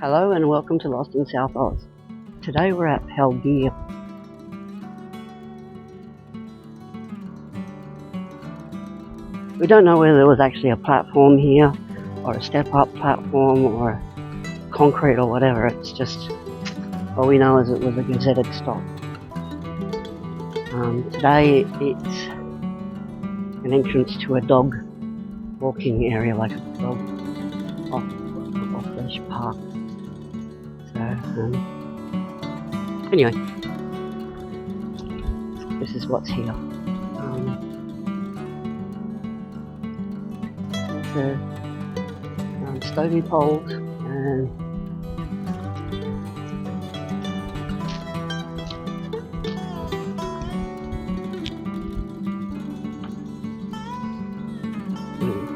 Hello and welcome to Lost in South Oz. Today we're at Pelberre. We don't know whether there was actually a platform here, or a step-up platform, or concrete or whatever. It's just, all we know is it was a gazetted stop. Today it's an entrance to a dog walking area, like a dog off-leash park. So, anyway, this is what's here. The stovey poles and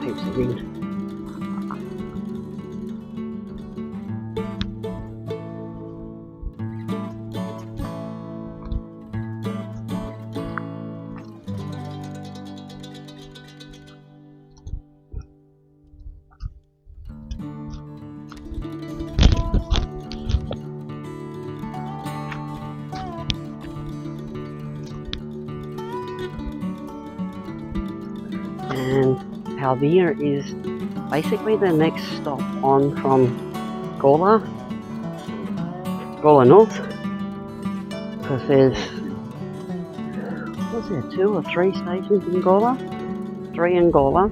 heaps of wind. And Kalbeeba is basically the next stop on from Gawler North, because there's, was there 2 or 3 stations in Gawler? 3 in Gawler.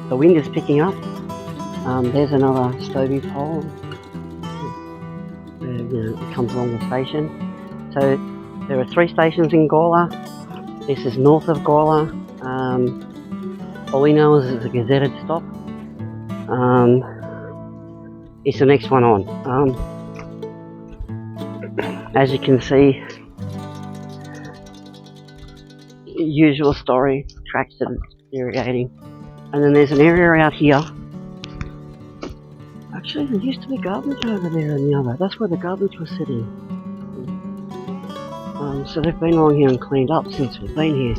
The wind is picking up. There's another stovey pole. It comes along the station. So there are 3 stations in Gawler. This is north of Gawler. All we know is it's a gazetted stop. It's the next one on. As you can see, usual story, tracks that are deteriorating. And then there's an area out here. Actually, there used to be garbage over there in the other. That's where the garbage was sitting. So they've been along here and cleaned up since we've been here.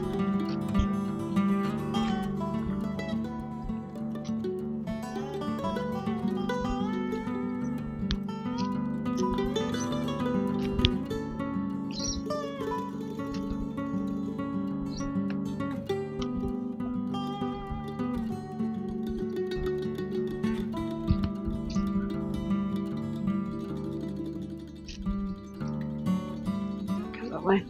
Way.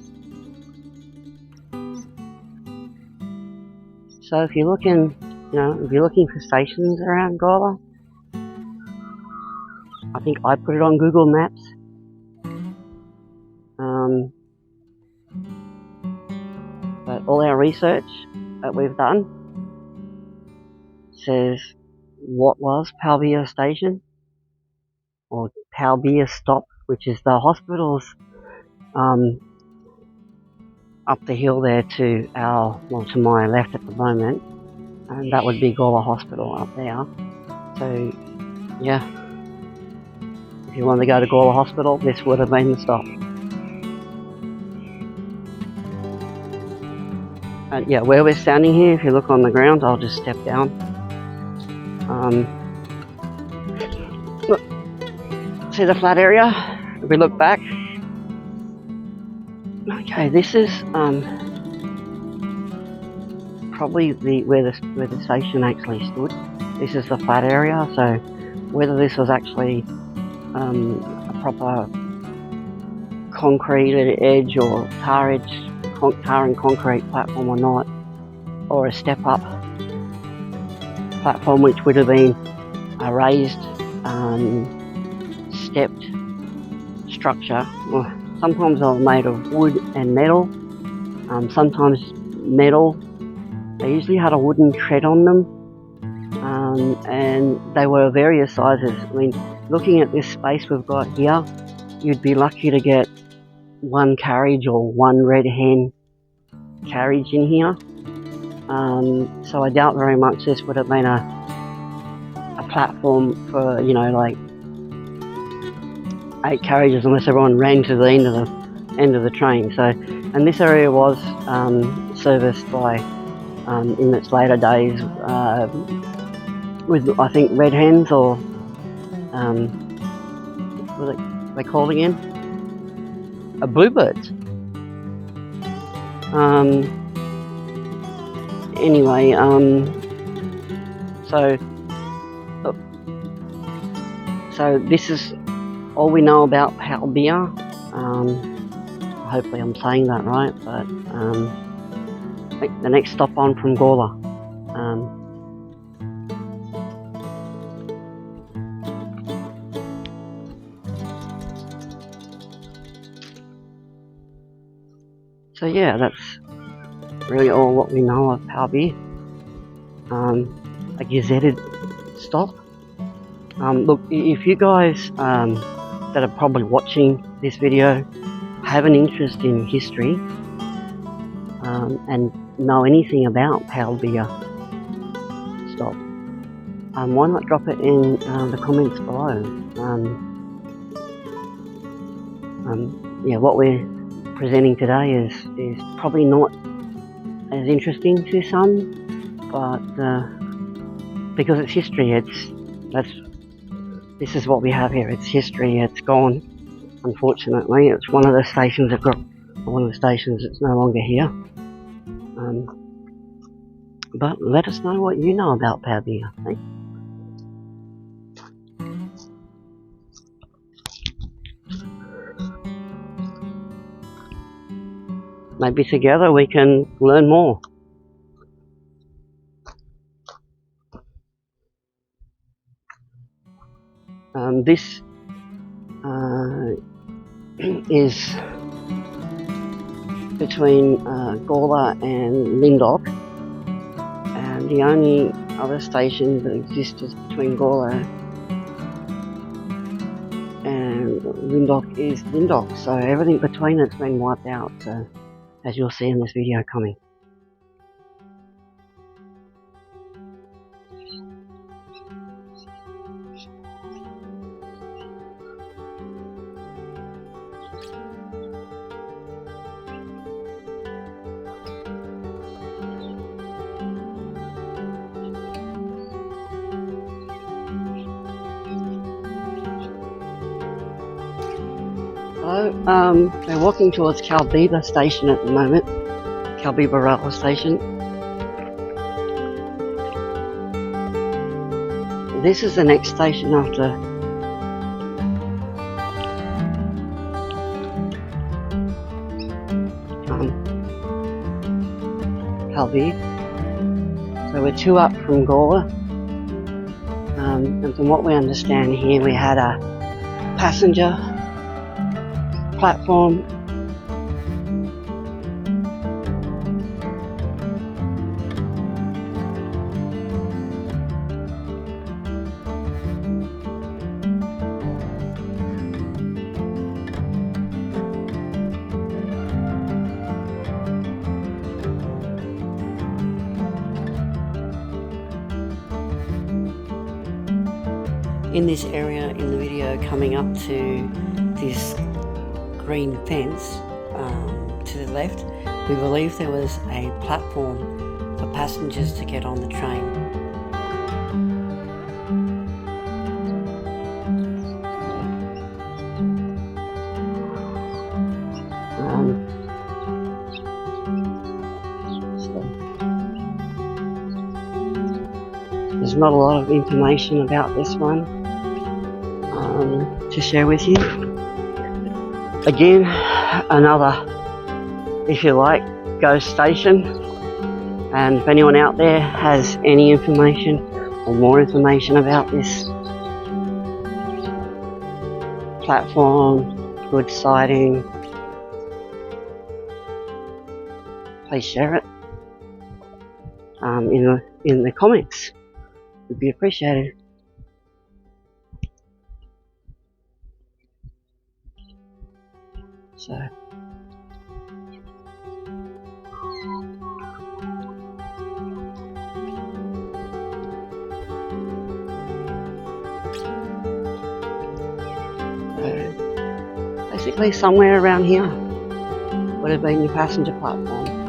So if you're looking, if you're looking for stations around Gawler, I think I put it on Google Maps. But all our research that we've done says what was Pelberre Station, or Pelberre Stop, which is the hospital's up the hill there to to my left at the moment, and that would be Gawler Hospital up there. So yeah, if you wanted to go to Gawler Hospital, this would have been the stop. And yeah, where we're standing here, if you look on the ground, I'll just step down. Look, see the flat area? If we look back, okay, this is probably where the station actually stood. This is the flat area, so whether this was actually a proper concrete edge or tar and concrete platform or not, or a step-up platform which would have been a raised stepped structure. Well, sometimes they were made of wood and metal, sometimes metal. They usually had a wooden tread on them, and they were various sizes. I mean, looking at this space we've got here, you'd be lucky to get 1 carriage or 1 red hen carriage in here. So I doubt very much this would have been a platform for, like 8 carriages, unless everyone ran to the end of the train. So, and this area was serviced by, in its later days, with, I think, red hens, or what are they called again? Bluebirds. Anyway, so this is all we know about Kalbeeba. Hopefully I'm saying that right, but I think the next stop on from Gawler. So yeah, that's really all what we know of Pelberre. A gazetted stop. Look, if you guys that are probably watching this video have an interest in history and know anything about Pelberre stop, why not drop it in the comments below. Yeah, what we're presenting today is probably not as interesting to some, but because it's history, this is what we have here. It's history. It's gone, unfortunately. It's one of the stations that's no longer here. But let us know what you know about Pelberre. Eh? Maybe together we can learn more. This is between Gawler and Lyndoch, and the only other station that exists is between Gawler and Lyndoch is Lyndoch, so everything between it's been wiped out, as you'll see in this video coming. So, we're walking towards Kalbeeba station at the moment, Kalbeeba railway station. This is the next station after Kalbeeba. So we're 2 up from Gawler, and from what we understand here, we had a passenger platform in this area in the video coming up to this green fence to the left. We believe there was a platform for passengers to get on the train. There's not a lot of information about this one to share with you. Again, another, if you like, ghost station, and if anyone out there has any information or more information about this platform, good sighting, please share it in the comments. Would be appreciated. So basically somewhere around here would have been your passenger platform.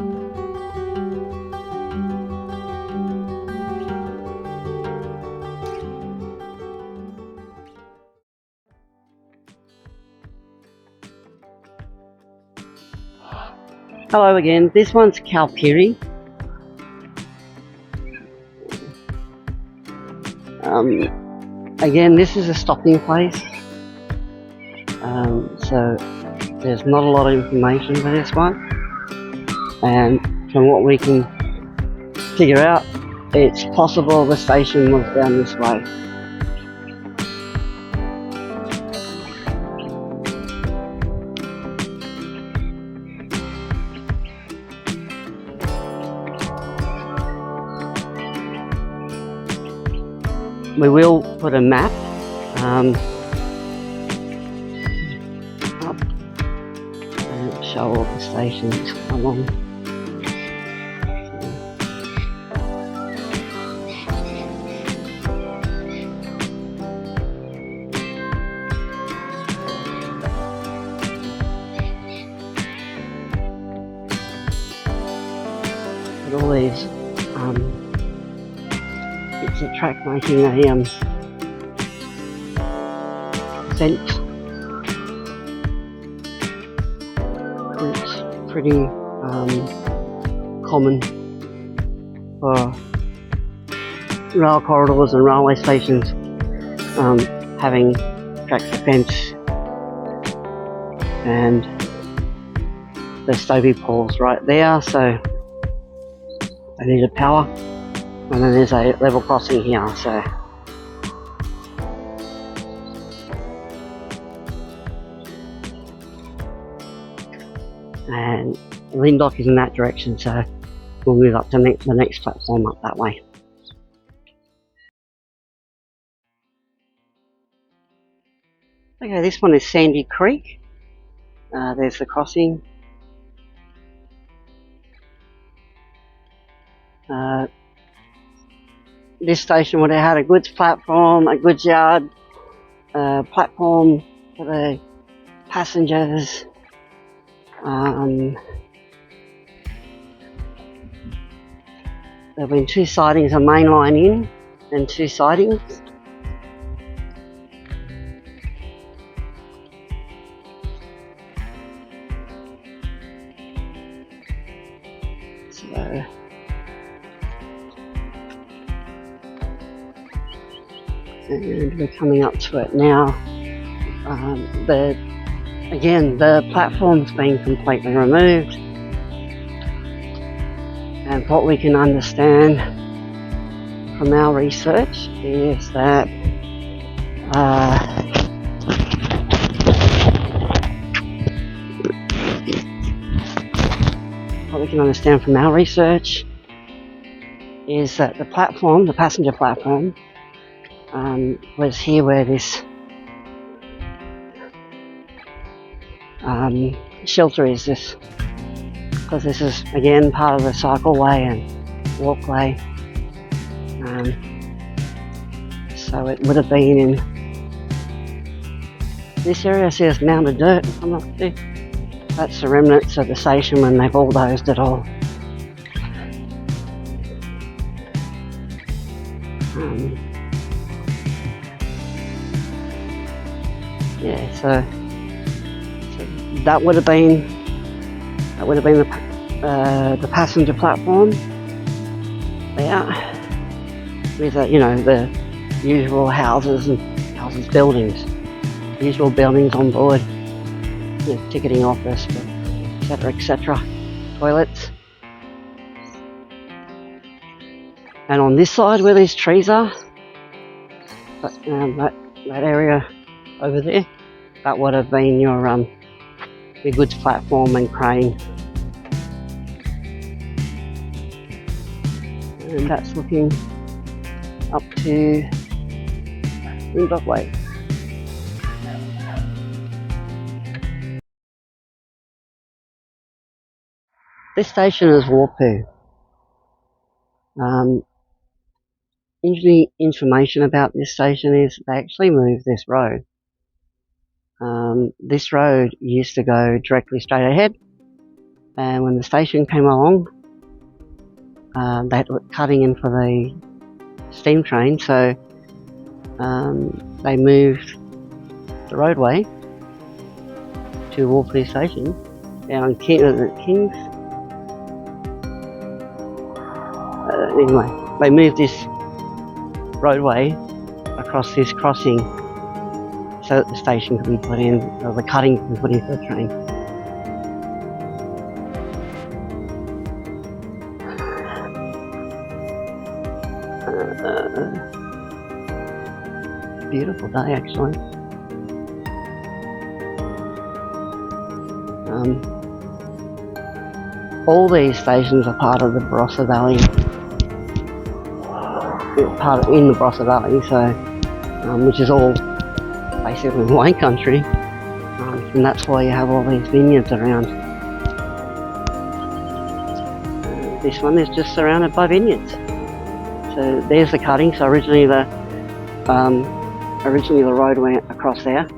Hello again, this one's Kalperri. Again, this is a stopping place, so there's not a lot of information for this one, and from what we can figure out, it's possible the station was down this way. We will put a map up and show all the stations along. Put all these bits of track making a fence. It's pretty common for rail corridors and railway stations, having tracks of fence and the stovey poles right there, so they needed power. And then there's a level crossing here, so and Lyndoch is in that direction, so we'll move up to the next platform up that way. Okay, this one is Sandycreek. There's the crossing. This station would have had a goods platform, a goods yard, platform for the passengers. There have been two sidings, a main line in and two sidings. So and we're coming up to it now. Again, the platform's been completely removed, and what we can understand from our research is that the platform, the passenger platform, was here where this shelter is, because this is again part of the cycleway and walkway, so it would have been in this area. Says mound of dirt. I'm not sure. That's the remnants of the station when they bulldozed it all. Yeah, so that would have been the passenger platform there, with the usual buildings on board, ticketing office, etc., toilets. And on this side where these trees are, that area over there, that would have been your goods platform and crane. And that's looking up to Lyndoch Way. This station is Warpoo. Interesting information about this station is they actually moved this road. This road used to go directly straight ahead, and when the station came along, they were cutting in for the steam train, so they moved the roadway to Warpoo Station down King's anyway, they moved this roadway across this crossing so that the station could be put in, or the cutting could be put in for the train. Beautiful day actually. All these stations are part of the Barossavalley, in the Barossavalley, so which is all basically wine country, and that's why you have all these vineyards around. This one is just surrounded by vineyards. So there's the cutting. So originally the road went across there,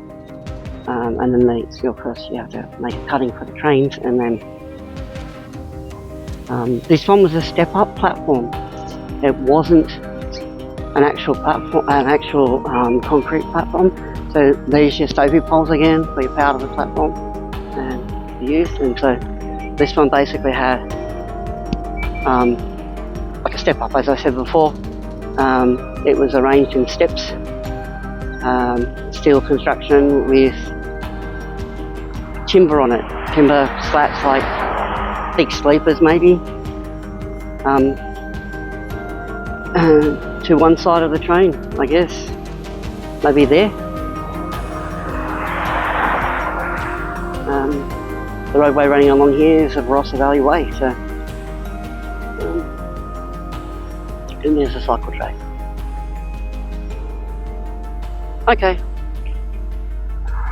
and then of course you have to make a cutting for the trains, and then this one was a step-up platform. It wasn't an actual platform, concrete platform. So there's your stopy poles again for your power to the platform and the use. And so this one basically had like a step up, as I said before. It was arranged in steps, steel construction with timber on it, timber slats like big sleepers maybe, to one side of the train, I guess, maybe there. The roadway running along here is a Barossavalley way, so and there's a cycle track. Okay,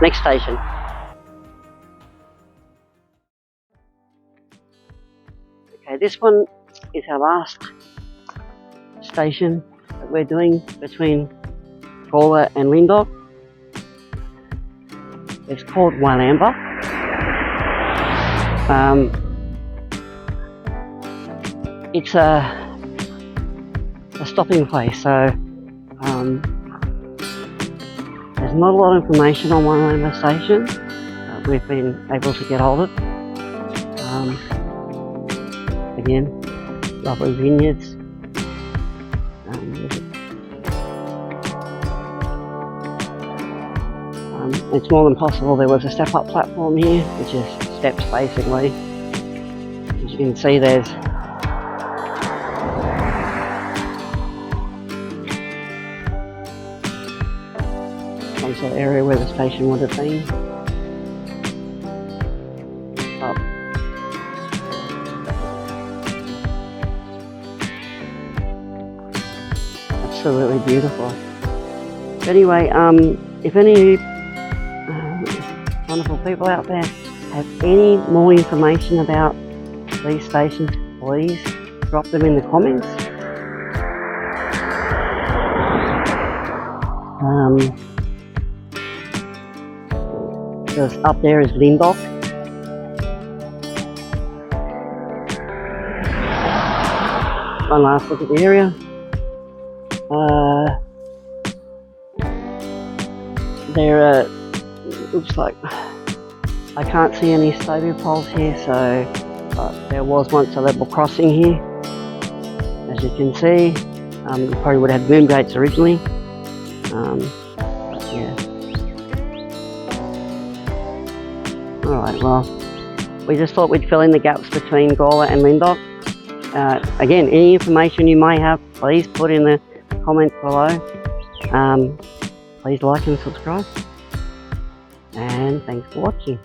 next station. Okay, this one is our last station that we're doing between Gawler and Lyndoch. It's called Wilamba. It's a stopping place, so there's not a lot of information on Wilamba station. We've been able to get hold of. Again, lovely vineyards. It's more than possible there was a step-up platform here, which is steps basically. As you can see, there's some sort of area where the station would have been. Oh. Absolutely beautiful. But anyway, if any wonderful people out there have any more information about these stations, please drop them in the comments. Just up there is Lyndoch. One last look at the area. There looks like I can't see any stopy poles here, so there was once a level crossing here, as you can see. You probably would have had boom gates originally. Yeah. Alright, well, we just thought we'd fill in the gaps between Gawler and Lyndoch. Again, any information you may have, please put in the comments below. Please like and subscribe. And thanks for watching.